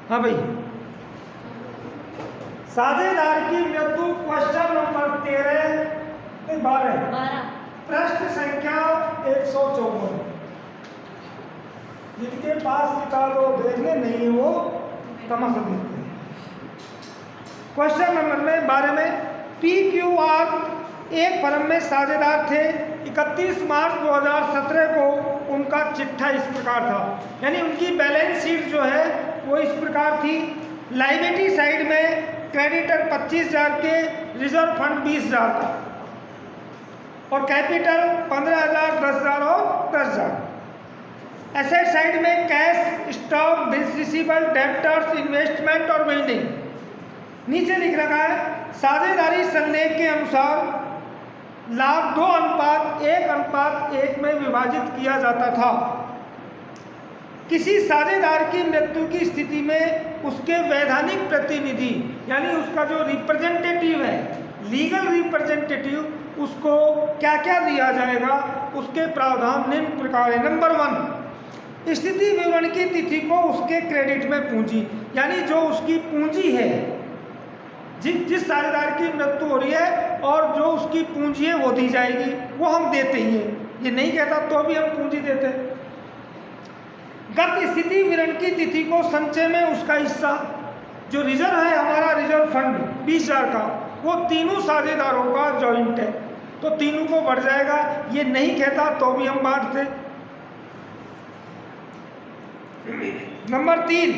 हाँ भाई, साझेदार की मृत्यु क्वेश्चन नंबर 12 पृष्ठ संख्या 154। जिनके पास किताब वो देखने नहीं है वो तमाशा देखते हैं। क्वेश्चन नंबर 12 में PQR एक फर्म में साझेदार थे। 31 मार्च 2017 को उनका चिट्ठा इस प्रकार था, यानी उनकी बैलेंस शीट जो है वो इस प्रकार थी। लायबिलिटी साइड में क्रेडिटर 25,000 के, रिजर्व फंड 20,000 का, और कैपिटल 15,000, 10,000 और 10,000। एसेट साइड में cash, stock, receivable, debtors, investment और बिल्डिंग। नीचे लिख रखा है साझेदारी संलेख के अनुसार लाभ 2:1:1 में विभाजित किया जाता था। किसी साझेदार की मृत्यु की स्थिति में उसके वैधानिक प्रतिनिधि, यानी उसका जो रिप्रेजेंटेटिव है, लीगल रिप्रेजेंटेटिव, उसको क्या क्या दिया जाएगा, उसके प्रावधान निम्न प्रकार है। नंबर 1, स्थिति विवरण की तिथि को उसके क्रेडिट में पूंजी, यानी जो उसकी पूंजी है, जिस साझेदार की मृत्यु हो रही है और जो उसकी पूंजी है वो दी जाएगी, वो हम देते ही हैं। ये नहीं कहता तो भी हम पूंजी देते हैं। गत स्थिति विवरण की तिथि को संचय में उसका हिस्सा, जो रिजर्व है हमारा रिजर्व फंड 20,000 का, वो तीनों साझेदारों का जॉइंट है, तो तीनों को बढ़ जाएगा। ये नहीं कहता तो भी हम बांटते। नंबर 3,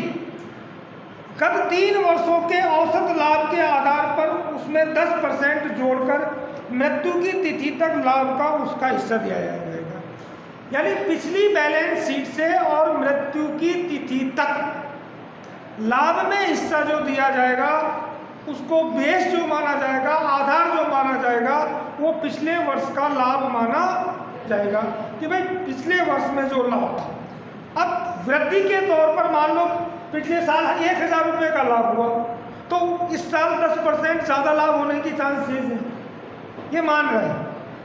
गत 3 वर्षों के औसत लाभ के आधार पर उसमें 10% जोड़कर मृत्यु की तिथि तक लाभ का उसका हिस्सा दिया जाएगा। यानी पिछली बैलेंस शीट से और मृत्यु की तिथि तक लाभ में हिस्सा जो दिया जाएगा, उसको बेस जो माना जाएगा, आधार जो माना जाएगा, वो पिछले वर्ष का लाभ माना जाएगा कि भाई पिछले वर्ष में जो लाभ था। अब वृद्धि के तौर पर मान लो पिछले साल 1,000 रुपये का लाभ हुआ, तो इस साल 10% ज़्यादा लाभ होने की चांसेस है, ये मान रहे हैं,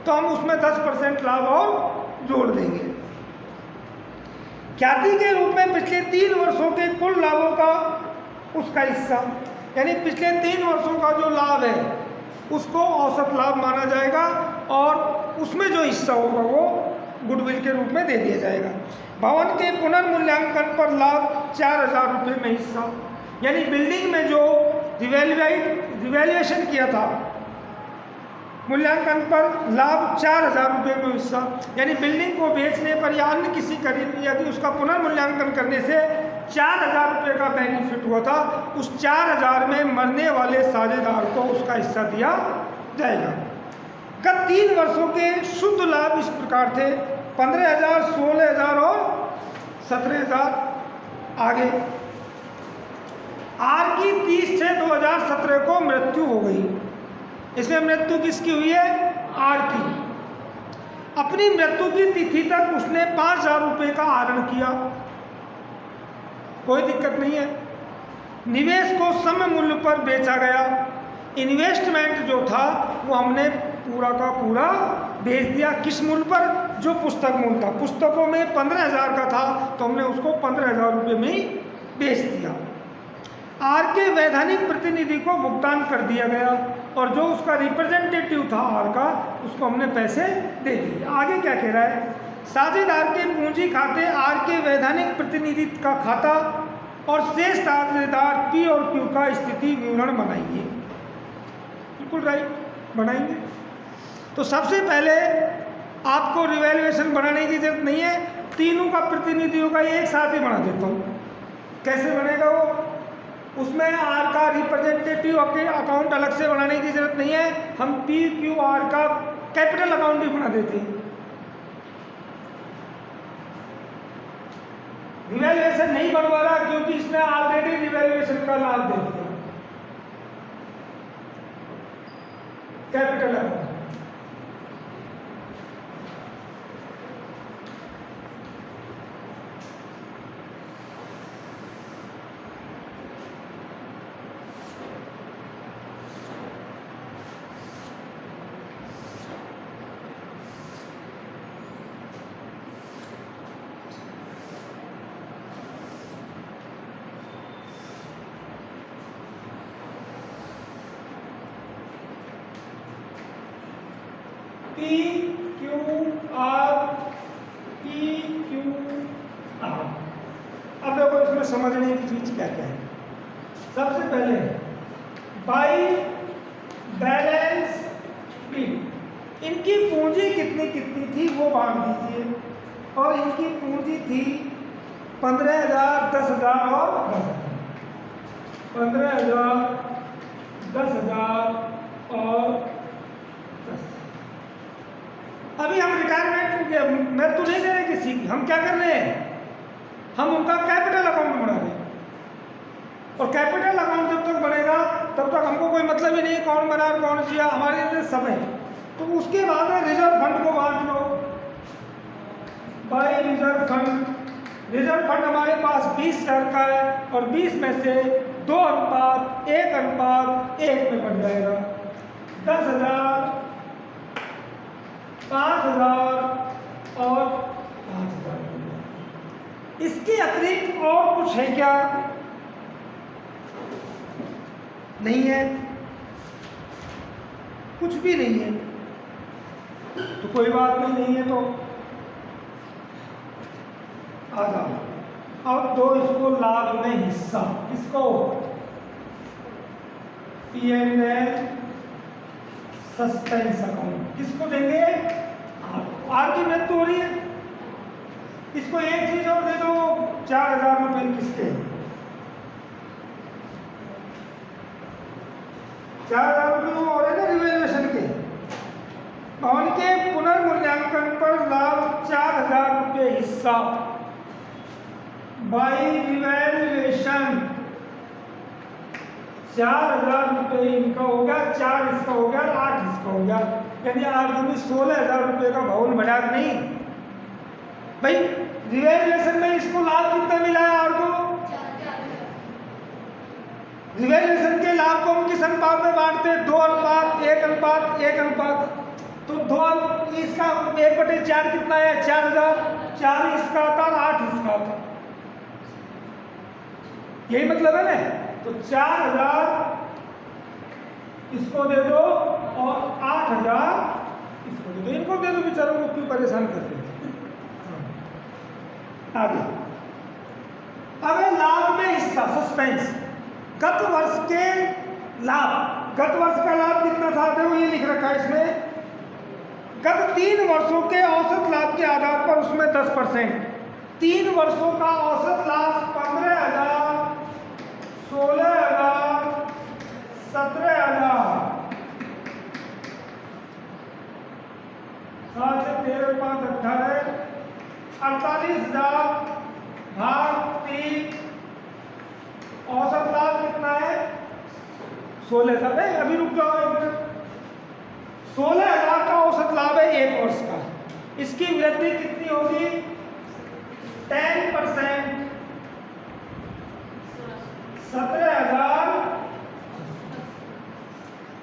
तो हम उसमें 10% लाभ और जोड़ देंगे। ख्याति के रूप में पिछले 3 वर्षों के कुल लाभों का उसका हिस्सा, यानी पिछले 3 वर्षों का जो लाभ है उसको औसत लाभ माना जाएगा और उसमें जो हिस्सा होगा वो गुडविल के रूप में दे दिया जाएगा। भवन के पुनर्मूल्यांकन पर लाभ 4,000 रुपये में हिस्सा, यानी बिल्डिंग में जो रिवैल्यूएशन किया था, मूल्यांकन पर लाभ 4,000 रुपये में हिस्सा, यानी बिल्डिंग को बेचने पर या अन्य किसी खरीद यदि उसका पुनर्मूल्यांकन करने से 4,000 रुपये का बेनिफिट हुआ था, उस 4,000 में मरने वाले साझेदार को उसका हिस्सा दिया जाएगा। गत 3 वर्षों के शुद्ध लाभ इस प्रकार थे: 15,000, 16,000 और 17,000। आगे आर की 30/6/2017 को मृत्यु हो गई। इसमें मृत्यु किसकी हुई है? आर की। अपनी मृत्यु की तिथि तक उसने 5,000 रुपये का आहरण किया, कोई दिक्कत नहीं है। निवेश को सम मूल्य पर बेचा गया। इन्वेस्टमेंट जो था वो हमने पूरा का पूरा बेच दिया। किस मूल्य पर? जो पुस्तक मूल्य था। पुस्तकों में 15,000 का था तो हमने उसको 15,000 रुपये में ही बेच दिया। आर के वैधानिक प्रतिनिधि को भुगतान कर दिया गया और जो उसका रिप्रेजेंटेटिव था आर का, उसको हमने पैसे दे दिए। आगे क्या कह रहा है? साझेदार के पूंजी खाते आर के वैधानिक प्रतिनिधि का खाता और शेष साझेदार पी और क्यू का स्थिति विवरण बनाएंगे। बिल्कुल राइट, बनाएंगे। तो सबसे पहले आपको रिवैल्यूएशन बनाने की जरूरत नहीं है, तीनों का प्रतिनिधियों का एक साथ ही बना देता हूँ। कैसे बनेगा वो? उसमें आर का रिप्रेजेंटेटिव अकाउंट अलग से बनाने की जरूरत नहीं है, हम पी क्यू आर का कैपिटल अकाउंट भी बना देते हैं। रिवैल्यूएशन नहीं बनवा रहा क्योंकि इसने ऑलरेडी रिवैल्यूएशन का लाभ दे दिया। Capital account P Q R, P Q R. अब देखो इसमें समझने की चीज क्या क्या है। सबसे पहले बाई बैलेंस शीट, इनकी पूंजी कितनी कितनी थी वो बांट दीजिए। और इनकी पूंजी थी 15,000, 10,000 और 10,000। 15,000, 10,000 और 10,000। अभी हम रिटायरमेंट मैं तो नहीं दे रहे किसी की, हम क्या कर रहे हैं, हम उनका कैपिटल अकाउंट बना रहे हैं। और कैपिटल अकाउंट जब तक बनेगा तब तक हमको कोई मतलब ही नहीं कौन बना कौन किया, हमारे लिए सब है। तो उसके बाद में रिजर्व फंड को बांट लो by reserve fund. Reserve fund हमारे पास 20,000 का है और 20 में से 2:1:1 में बढ़ जाएगा। 10,000, 5,000 और 5,000। इसके अतिरिक्त और कुछ है क्या? नहीं है, कुछ भी नहीं है। तो कोई बात नहीं है तो आ जाओ। अब दो इसको लाभ में हिस्सा, किसको? P&L सस्पेंस अकाउंट किसको देंगे? आर की मृत्यु हो रही है, इसको एक चीज और दे दो, 4,000 रुपए किसके? 4,000 रुपये और है ना रिवेल्यूएशन के। भवन के पुनर्मूल्यांकन पर लाभ 4,000 रुपये हिस्सा बाई रिवेल्यूएशन। 4,000 रुपये इनका हो गया, 4 इसका हो गया, 8 इसका हो गया, यानी 8 दूनी 16,000 रुपये का भवन बढ़ा नहीं भाई। रिवेल्यूएशन में इसको लाभ कितना मिला है आर को? रिवेल्यूएशन के लाभ को हम किस अनुपात में बांटते हैं? 2:1:1। तो 2 इसका 1/4 कितना है? 4,000। 4 इसका था, 8 इसका था, यही मतलब है ना। तो 4,000 इसको दे दो और 8,000 इसको दे दो। इनको दे दो, बेचारों को क्यों परेशान करते हैं। आगे अब लाभ में हिस्सा सस्पेंस। गत वर्ष के लाभ, गत वर्ष का लाभ कितना था? देखो ये लिख रखा है इसमें, गत 3 वर्षों के औसत लाभ के आधार पर उसमें 10%। 3 वर्षों का औसत लाभ 15,000, 16,000, 17,000, 7 से 13, 5, 18, 48,000 भाग 3। औसत लाभ कितना है? 16,000। नहीं अभी रुक जाओ एक मिनट। 16,000 का औसत लाभ है एक वर्ष का। इसकी वृद्धि कितनी होगी? 10%।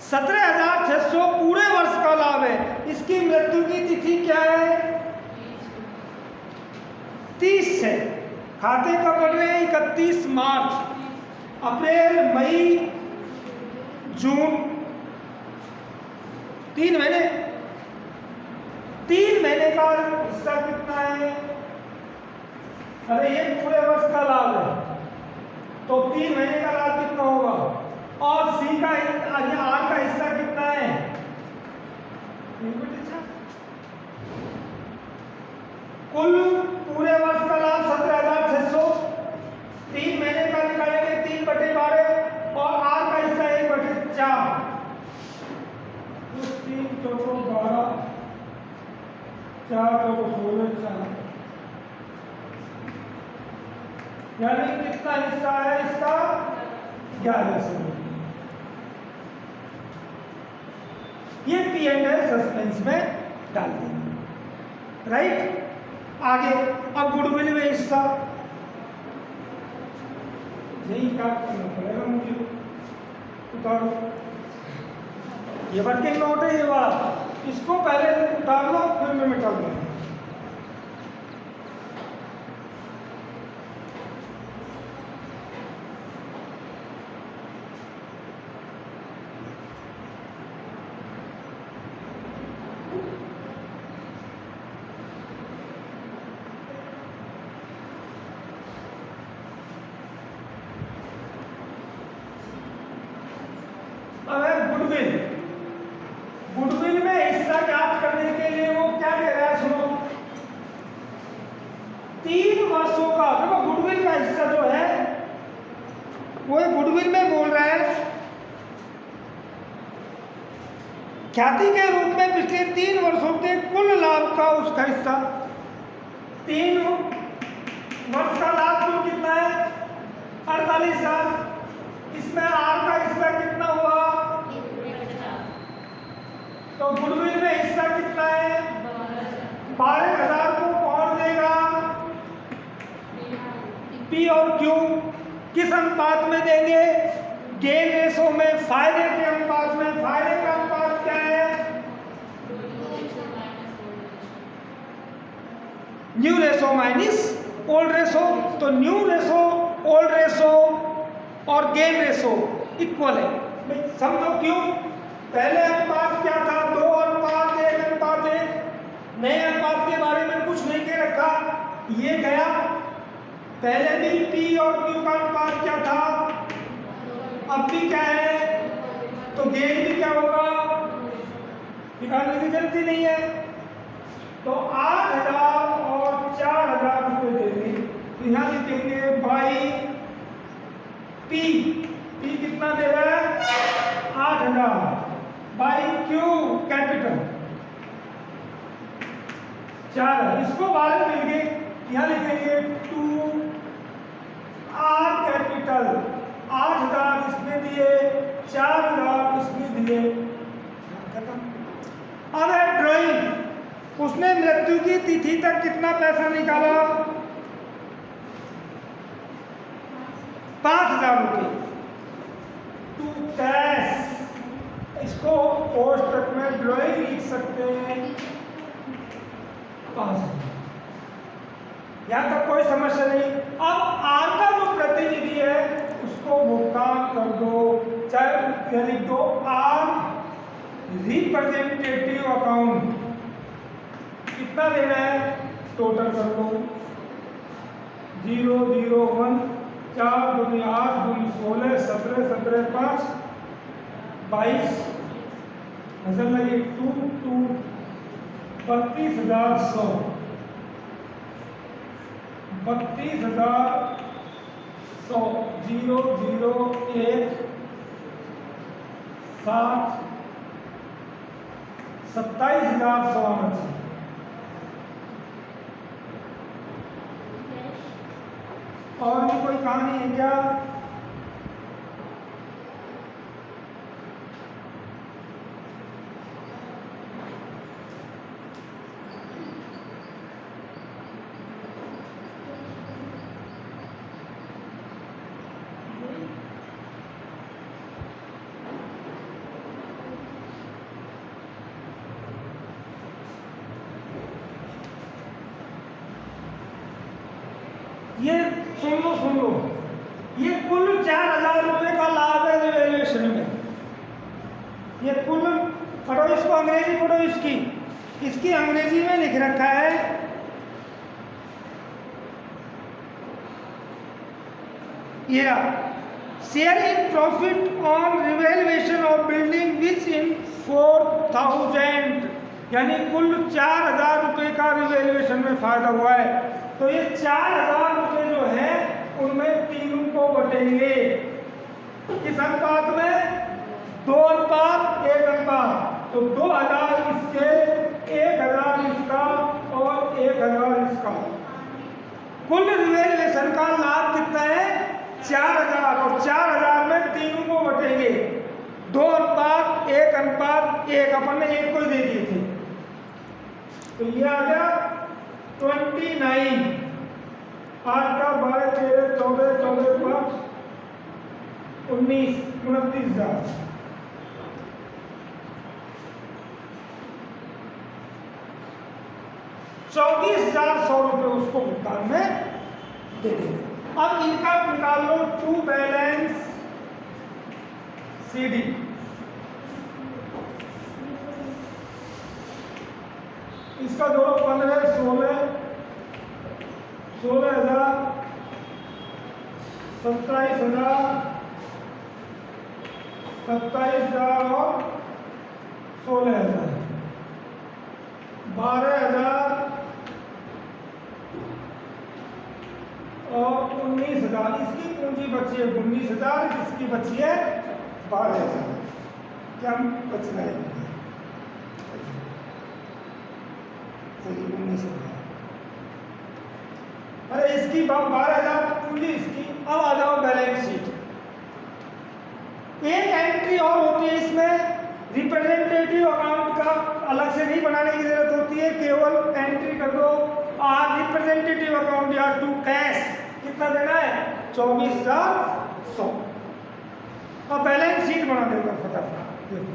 17,600 पूरे वर्ष का लाभ है। इसकी मृत्यु की तिथि क्या है? 30 है। खाते कब बन रहे हैं? 31 मार्च, अप्रैल, मई, जून, 3 महीने। 3 महीने का हिस्सा कितना है? अरे ये पूरे वर्ष का लाभ है, तो 3 महीने का लाभ कितना होगा? और सी का आर का हिस्सा कितना है? कुल पूरे वर्ष का लाभ 17,600। 3 महीने का निकालेंगे 3/12 और आर का हिस्सा 1/4। 3 चौको 12, 4 चौको 16, 4, यानी कितना हिस्सा है इसका? 1100। ये P&L सस्पेंस में डाल देंगे, राइट। आगे अब गुडविल में हिस्सा, यही काम करना पड़ेगा मुझे। उतारो, ये वर्किंग नोट है, ये बात इसको पहले उतार लो फिर मैं मिटा दूंगा। गुडविल। गुडविल में हिस्सा ज्ञात करने के लिए वो क्या कह रहा है, सुनो। 3 वर्षों का, देखो गुडविल का हिस्सा जो है वो गुडविल में बोल रहा है ख्याति के रूप में पिछले 3 वर्षों के कुल लाभ का उसका हिस्सा। 3 वर्ष का लाभ कुल कितना है, 48,000। इसमें आर का हिस्सा कितना हुआ, तो गुडविल में हिस्सा कितना है, 12,000 को कौन देगा, पी और क्यू। किस अनुपात में देंगे, गेन रेशो में, फायदे के अनुपात में। फायदे का अनुपात क्या है, new ratio minus old ratio. तो न्यू रेशो, ओल्ड रेशो और गेन रेशो इक्वल है। समझो क्यों, पहले अनुपात क्या था, 2:1:1। नए अनुपात के बारे में कुछ नहीं कह रखा, ये गया। पहले भी पी और क्यू का अनुपात क्या था, अब भी क्या है, तो गेन भी क्या होगा, निकालने की जरूरत ही नहीं है। तो 8,000 और 4,000 रुपये देंगे, तो यहाँ लिखेंगे बाई पी। पी कितना दे रहा है, 8,000 बाई क्यू कैपिटल 4। इसको बाहर मिल गए, यहाँ लिखेंगे 2 आर कैपिटल। 8,000 इसमें दिए, 4,000 इसमें दिए, खत्म। अब है ड्राइंग। उसने मृत्यु की तिथि तक कितना पैसा निकाला, 5,000 रुपये टू कैश। इसको कोष्टक में ड्राइंग लिख सकते हैं 5,000। यहाँ तक कोई समस्या नहीं। अब आर का जो प्रतिनिधि है उसको भुगतान कर दो, चाहे लिख दो आर रिप्रेजेंटेटिव अकाउंट। कितना देना है, टोटल कर लो 0, 0, 1, 4 दूनी 8 दूनी 16, 17, 17, 5, 22, नजर लगी 2, 2, 32,100, 32,100, 0, 0, 1, 7, 27,100। और भी कोई कहानी है क्या, ये सुन लो, ये कुल 4,000 रुपये का लाभ है रिवैल्यूएशन में। ये कुल, पढ़ो इसको, अंग्रेजी पढ़ो इसकी अंग्रेजी में लिख रखा है ये share in profit on revaluation of building which in 4,000, यानी कुल 4,000 रुपये का रिवैल्यूएशन में फायदा हुआ है। तो ये 4,000 रुपये जो है उनमें 3 को बटेंगे किस अनुपात में, 2:1 तो 2,000 इसके, 1,000 इसका और 1,000 इसका। कुल रिवैल्यूएशन का लाभ कितना है, 4,000, और 4,000 में 3 को बटेंगे 2:1:1। अपन ने 1 को ही दे दिए थे, तो ये आ गया 29। 8 का 12, 13, 14, 14, 5, 19, 29,000। 24,100 रुपये उसको भुगतान में दे देंगे। अब इनका निकाल लो टू बैलेंस सीडी। इसका जोड़ो 15, 16, 16,000, 27,000, 27,000 और 16,000, 12,000 और 19,000। इसकी पूंजी बची है 19,000, इसकी बची है 12,000। क्या बच रहा है? 19,000। अरे इसकी 12,000 पूंजी इसकी। अब आ जाओ बैलेंस शीट। एक एंट्री और होती है इसमें, रिप्रेजेंटेटिव अकाउंट का अलग से नहीं बनाने की जरूरत होती है, केवल एंट्री कर दो और रिप्रेजेंटेटिव अकाउंट या टू कैश कितना देना है 24,100। अब बैलेंस शीट बना देगा फटाफट। देखो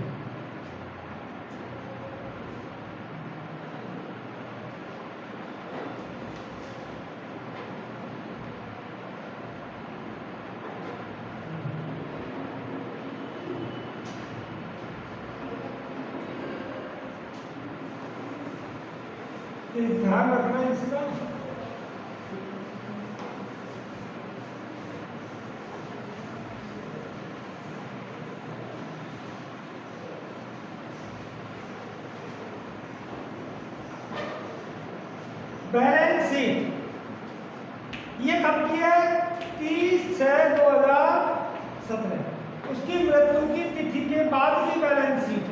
ध्यान रखना है इसका। बैलेंस शीट ये कब की है? 30/6/2017। उसकी मृत्यु की तिथि के बाद की बैलेंस शीट है।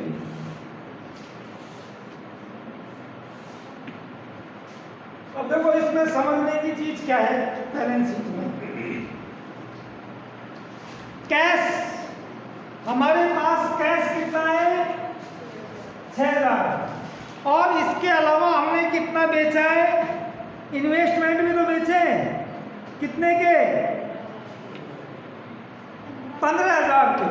अब देखो इसमें समझने की चीज क्या है बैलेंस शीट में। कैश, हमारे पास कैश कितना है 6,000 और इसके अलावा हमने कितना बेचा है? इन्वेस्टमेंट भी तो बेचे हैं। कितने के? 15,000 के।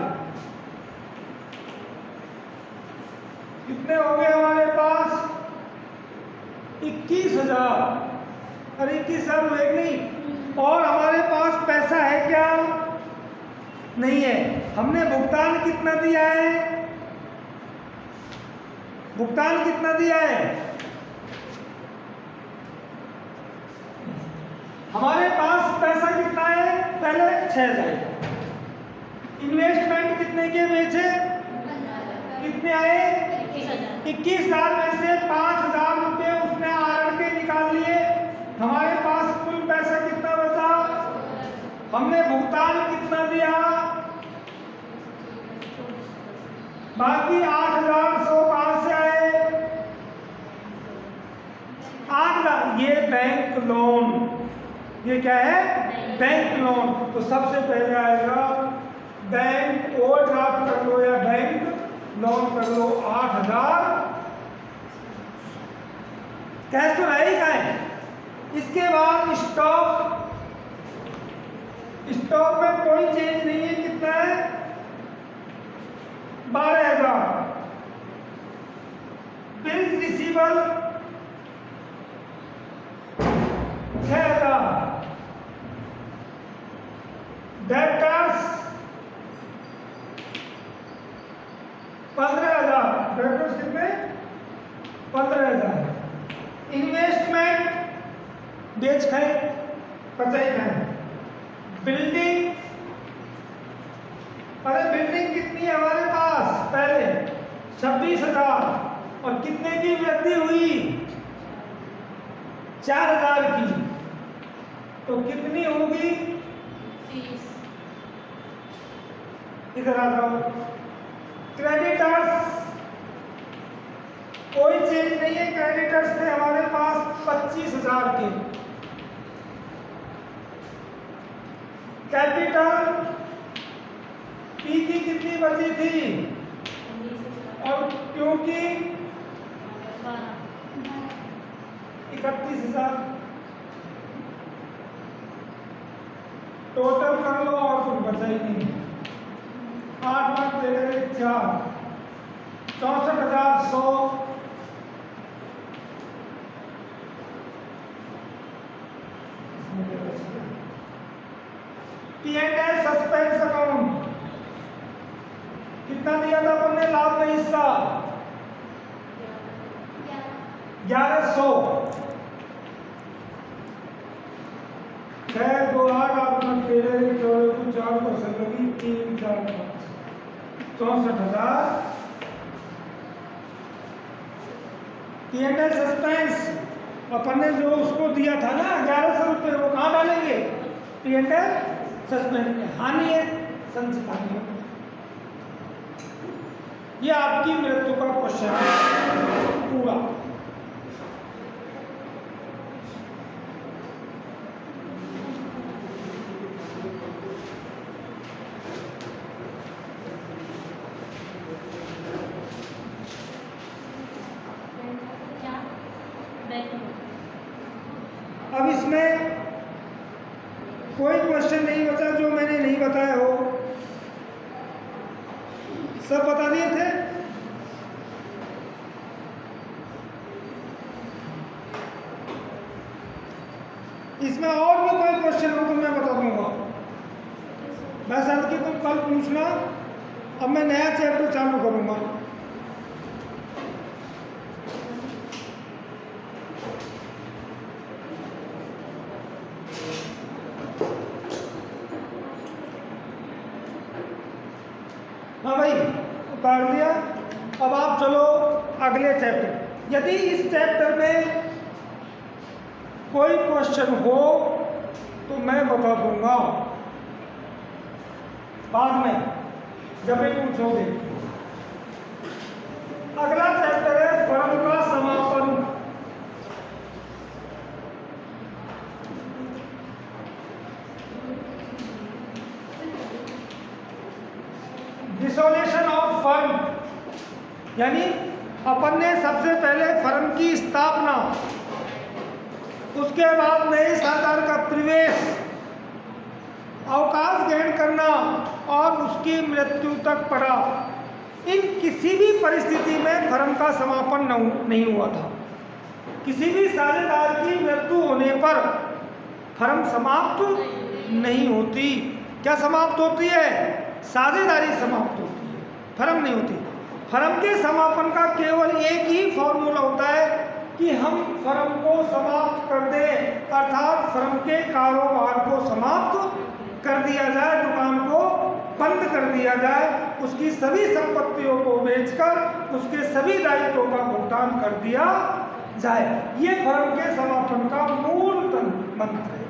कितने हो गए हमारे पास? 21,000। अरे 21,000 हुए नहीं। और हमारे पास पैसा है क्या? नहीं है। हमने भुगतान कितना दिया है? भुगतान कितना दिया है? हमारे पास पैसा कितना है? पहले 6,000। इन्वेस्टमेंट कितने के बेचे? कितने आए? 21,000 में से 5,000 रुपये उसने आर के निकाल लिए। हमारे पास कुल पैसा कितना बचा? हमने भुगतान कितना दिया? बाकी 8,100 कहां से आए? 8,000। ये बैंक लोन, ये क्या है? Bank loan. तो सबसे पहले आएगा बैंक ओवरड्राफ्ट कर लो या बैंक लोन कर लो 8,000। कैश तो रहेगा है। इसके बाद स्टॉक, स्टॉक में कोई चेंज नहीं है। कितना है? 12,000। Bills receivable 6,000। डेटर्स 15,000। डेटर्स कितने? 15,000। इन्वेस्टमेंट बेच खाए बचाई खाए। बिल्डिंग, अरे बिल्डिंग कितनी है हमारे पास? पहले 26,000 और कितने की वृद्धि हुई? 4,000 की। तो कितनी होगी? 30। इधर आ जाओ। क्रेडिटर्स कोई चेंज नहीं है। क्रेडिटर्स थे हमारे पास 25,000 के। कैपिटल पी की कितनी बची थी? और क्योंकि 31,000। टोटल कर लो और कुछ बचा ही नहीं। 8 8 4 64,100। P&L सस्पेंस अकाउंट कितना दिया था तुमने लाभ में हिस्सा? 1,100। 6 2 8 8 9 13 14 4% लगी 3 4 5 64,000। P&L सस्पेंस अपन ने जो उसको दिया था ना 1100 रुपये, वो कहाँ डालेंगे? P&L सस्पेंस में। हानि है संचित हानि। ये आपकी मृत्यु का क्वेश्चन है पूरा। अब इसमें कोई क्वेश्चन नहीं बचा जो मैंने नहीं बताया हो, सब बता दिए थे। इसमें और भी कोई क्वेश्चन हो तो मैं बता दूंगा, बशर्ते कि तुम कल पूछना। अब मैं नया चैप्टर चालू करूंगा। हाँ भाई, उतार दिया। अब आप चलो अगले चैप्टर। यदि इस चैप्टर में कोई क्वेश्चन हो तो मैं बता दूंगा बाद में जब भी पूछोगे। अगला चैप्टर है फर्म का समापन। डिसोल्यूशन ऑफ फर्म, यानी अपन ने सबसे पहले फर्म की स्थापना, उसके बाद नए सरकार का प्रवेश, अवकाश ग्रहण करना और उसकी मृत्यु तक पड़ा। इन किसी भी परिस्थिति में फर्म का समापन नहीं हुआ था। किसी भी साझेदार की मृत्यु होने पर फर्म समाप्त नहीं होती। क्या समाप्त होती है? साझेदारी समाप्त होती है, फर्म नहीं होती। फर्म के समापन का केवल एक ही फॉर्मूला होता है कि हम फर्म को समाप्त कर दें, अर्थात फर्म के कारोबार को समाप्त कर दिया जाए, दुकान को बंद कर दिया जाए, उसकी सभी संपत्तियों को बेचकर उसके सभी दायित्वों का भुगतान कर दिया जाए। ये फर्म के समापन का मूल मंत्र है।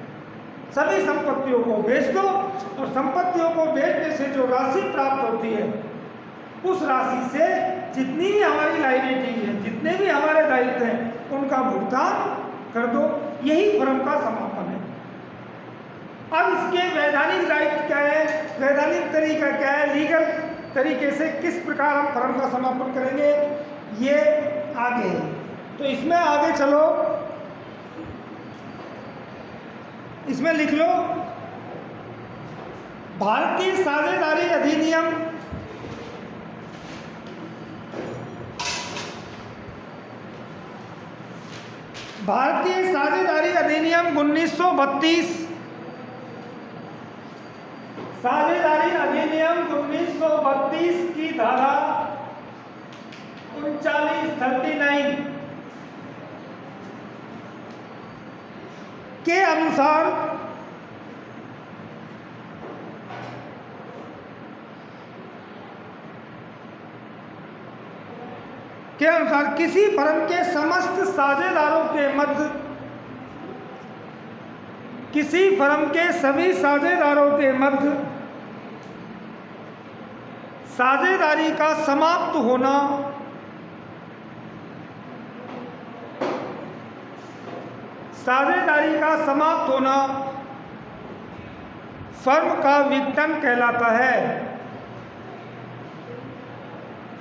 सभी संपत्तियों को बेच दो और संपत्तियों को बेचने से जो राशि प्राप्त होती है उस राशि से जितनी भी हमारी लायबिलिटी है, जितने भी हमारे दायित्व हैं, उनका भुगतान कर दो। यही फर्म का समापन है। अब इसके वैधानिक दायित्व क्या है, वैधानिक तरीका क्या है, लीगल तरीके से किस प्रकार हम फर्म का समापन करेंगे, ये आगे है। तो इसमें आगे चलो, इसमें लिख लो भारतीय साझेदारी अधिनियम भारतीय साझेदारी अधिनियम 1932, साझेदारी अधिनियम 1932 की धारा 39 के अनुसार किसी फर्म के समस्त साझेदारों के मध्य, किसी फर्म के सभी साझेदारों के मध्य साझेदारी का समाप्त होना फर्म का विघटन कहलाता है।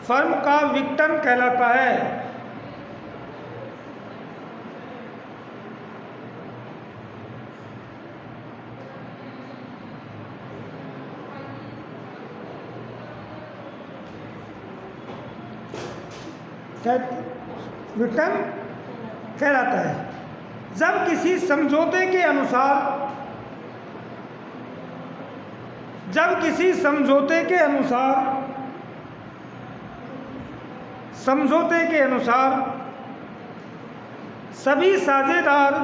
फर्म का विघटन कहलाता है। विघटन कहलाता है जब किसी समझौते के अनुसार सभी साझेदार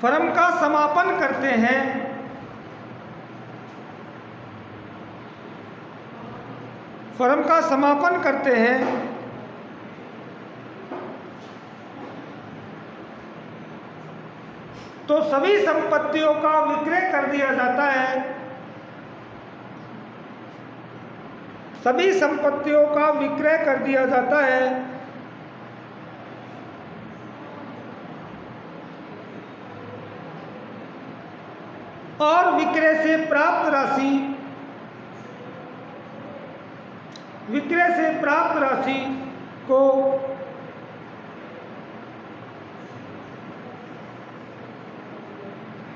फर्म का समापन करते हैं फर्म का समापन करते हैं तो सभी संपत्तियों का विक्रय कर दिया जाता है, सभी संपत्तियों का विक्रय कर दिया जाता है और विक्रय से प्राप्त राशि को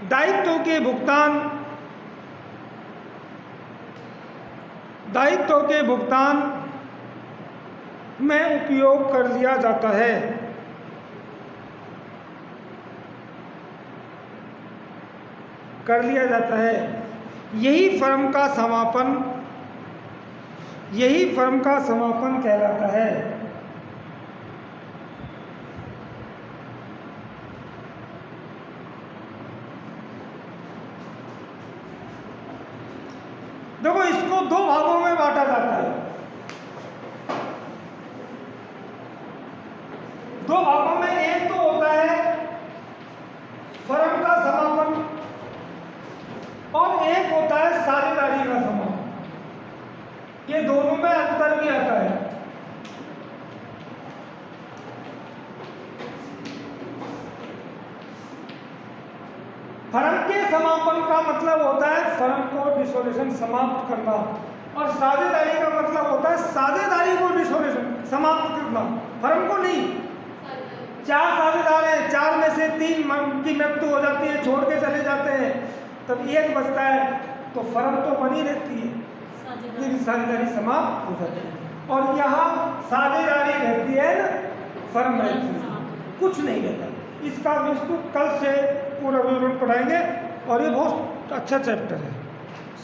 दायित्व के भुगतान में उपयोग कर लिया जाता है। यही फर्म का समापन कहलाता है। देखो, इसको दो भागों में बांटा जाता है। दो भागों में एक तो होता है फर्म का समापन और एक होता है साझेदारी का समापन। ये दोनों में अंतर भी आता है। फर्म के समापन का मतलब होता है फर्म को डिसोल्यूशन समाप्त करना, और साझेदारी का मतलब होता है साझेदारी को डिसोल्यूशन समाप्त करना, फर्म को नहीं। चार साझेदार हैं, चार में से तीन की मृत्यु हो जाती है, छोड़ के चले जाते हैं, तब एक बचता है, तो फर्म तो बनी रहती है लेकिन साझेदारी समाप्त हो जाती है। और यहाँ साझेदारी रहती है ना, फर्म रहती है, कुछ नहीं रहता। इसका विस्तृत कल से पूरा विवरण पढ़ाएंगे और ये बहुत अच्छा चैप्टर है।